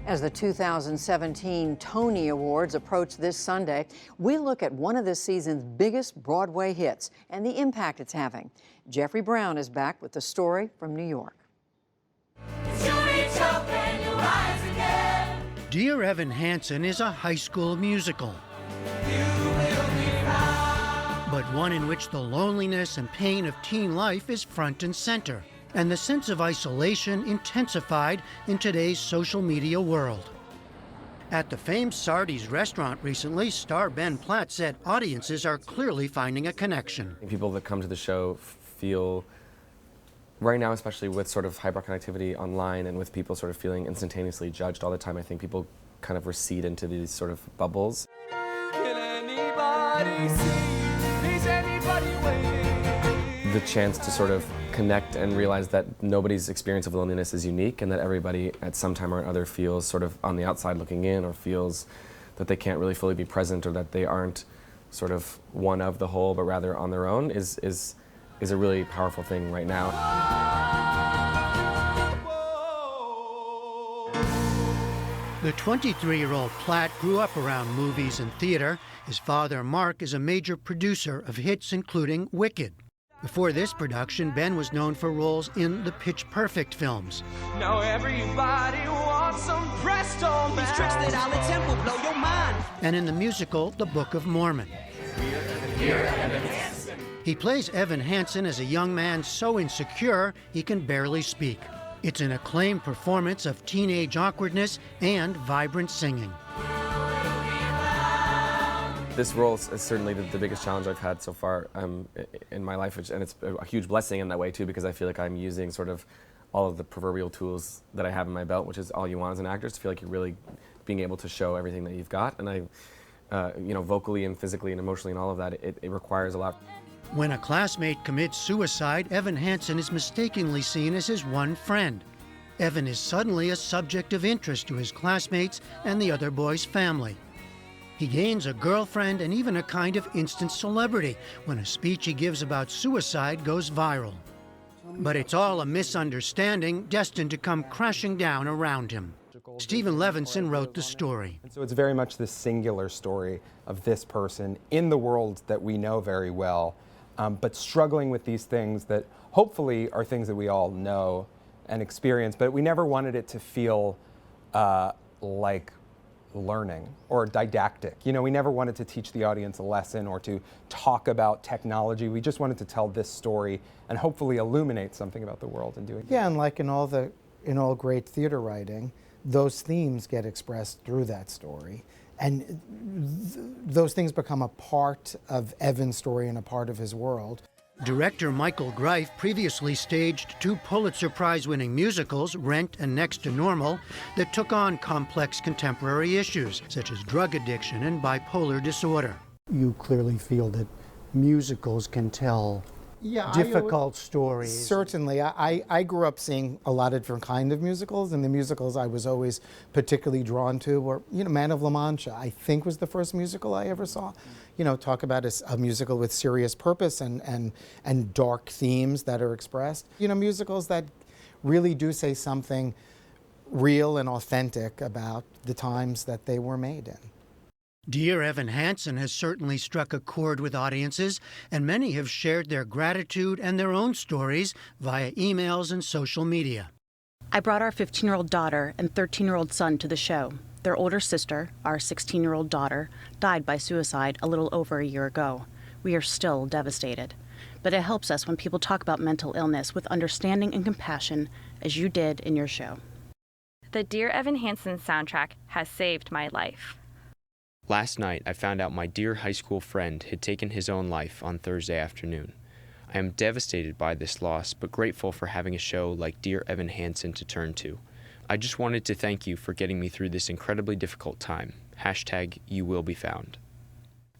As the 2017 Tony Awards approach this Sunday, we look at one of this season's biggest Broadway hits and the impact it's having. Jeffrey Brown is back with the story from New York. Dear Evan Hansen is a high school musical, but one in which the loneliness and pain of teen life is front and center, and the sense of isolation intensified in today's social media world. At the famed Sardi's restaurant recently, star Ben Platt said audiences are clearly finding a connection. People that come to the show feel, right now especially with sort of hyperconnectivity online and with people sort of feeling instantaneously judged all the time, I think people kind of recede into these sort of bubbles. Can anybody see? Is anybody waiting? The chance to sort of connect and realize that nobody's experience of loneliness is unique and that everybody at some time or another feels sort of on the outside looking in, or feels that they can't really fully be present, or that they aren't sort of one of the whole but rather on their own is a really powerful thing right now. The 23-year-old Platt grew up around movies and theater. His father, Mark, is a major producer of hits including Wicked. Before this production, Ben was known for roles in the Pitch Perfect films. Now everybody wants some Presto, man. These tricks that I'll attempt will blow your mind. And in the musical, The Book of Mormon. He plays Evan Hansen as a young man so insecure he can barely speak. It's an acclaimed performance of teenage awkwardness and vibrant singing. This role is certainly the biggest challenge I've had so far in my life, and it's a huge blessing in that way too, because I feel like I'm using sort of all of the proverbial tools that I have in my belt, which is all you want as an actor, is to feel like you're really being able to show everything that you've got. And you know, vocally and physically and emotionally and all of that, it requires a lot. When a classmate commits suicide, Evan Hansen is mistakenly seen as his one friend. Evan is suddenly a subject of interest to his classmates and the other boy's family. He gains a girlfriend and even a kind of instant celebrity when a speech he gives about suicide goes viral. But it's all a misunderstanding destined to come crashing down around him. Stephen Levinson wrote the story. And so it's very much this singular story of this person in the world that we know very well, but struggling with these things that hopefully are things that we all know and experience, but we never wanted it to feel like learning or didactic. You know, we never wanted to teach the audience a lesson or to talk about technology. We just wanted to tell this story and hopefully illuminate something about the world and doing it. Yeah, and like in all great theater writing, those themes get expressed through that story. And those things become a part of Evan's story and a part of his world. Director Michael Greif previously staged 2 Pulitzer Prize-winning musicals, Rent and Next to Normal, that took on complex contemporary issues, such as drug addiction and bipolar disorder. You clearly feel that musicals can tell difficult stories. Certainly. I grew up seeing a lot of different kinds of musicals, and the musicals I was always particularly drawn to were, you know, Man of La Mancha, I think was the first musical I ever saw. You know, talk about a musical with serious purpose and dark themes that are expressed. You know, musicals that really do say something real and authentic about the times that they were made in. Dear Evan Hansen has certainly struck a chord with audiences, and many have shared their gratitude and their own stories via emails and social media. I brought our 15-year-old daughter and 13-year-old son to the show. Their older sister, our 16-year-old daughter, died by suicide a little over a year ago. We are still devastated. But it helps us when people talk about mental illness with understanding and compassion, as you did in your show. The Dear Evan Hansen soundtrack has saved my life. Last night, I found out my dear high school friend had taken his own life on Thursday afternoon. I am devastated by this loss, but grateful for having a show like Dear Evan Hansen to turn to. I just wanted to thank you for getting me through this incredibly difficult time. #YouWillBeFound.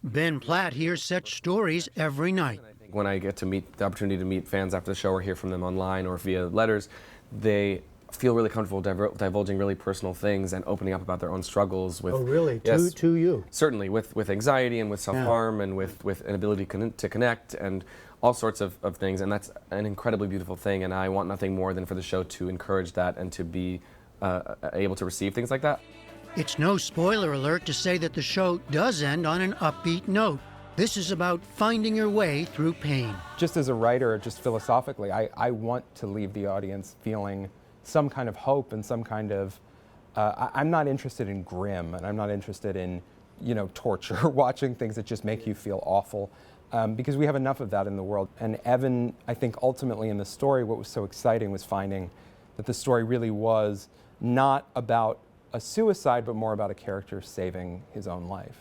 Ben Platt hears such stories every night. When I get to meet the opportunity to meet fans after the show or hear from them online or via letters, they feel really comfortable divulging really personal things and opening up about their own struggles with. Oh, really? Yes, To you? Certainly, with anxiety and with self-harm and with inability to connect and all sorts of things, and that's an incredibly beautiful thing, and I want nothing more than for the show to encourage that and to be able to receive things like that. It's no spoiler alert to say that the show does end on an upbeat note. This is about finding your way through pain. Just as a writer, just philosophically, I want to leave the audience feeling some kind of hope and some kind of, I'm not interested in grim, and I'm not interested in, torture, watching things that just make you feel awful, because we have enough of that in the world. And Evan, I think ultimately in the story, what was so exciting was finding that the story really was not about a suicide, but more about a character saving his own life.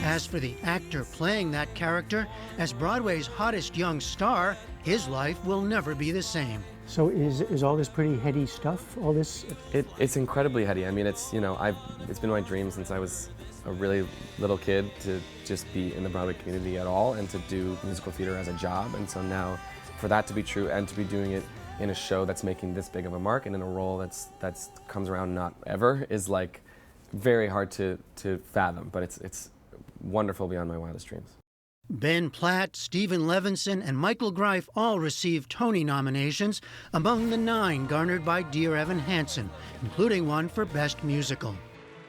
As for the actor playing that character, as Broadway's hottest young star, his life will never be the same. So is all this pretty heady stuff, all this? It's incredibly heady. I mean, it's been my dream since I was a really little kid to just be in the Broadway community at all and to do musical theater as a job. And so now, for that to be true and to be doing it in a show that's making this big of a mark and in a role that's comes around not ever is like very hard to fathom. But it's wonderful beyond my wildest dreams. Ben Platt, Stephen Levinson, and Michael Greif all received Tony nominations, among the 9 garnered by Dear Evan Hansen, including one for Best Musical.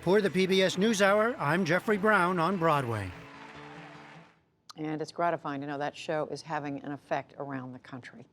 For the PBS NewsHour, I'm Jeffrey Brown on Broadway. And it's gratifying to know that show is having an effect around the country.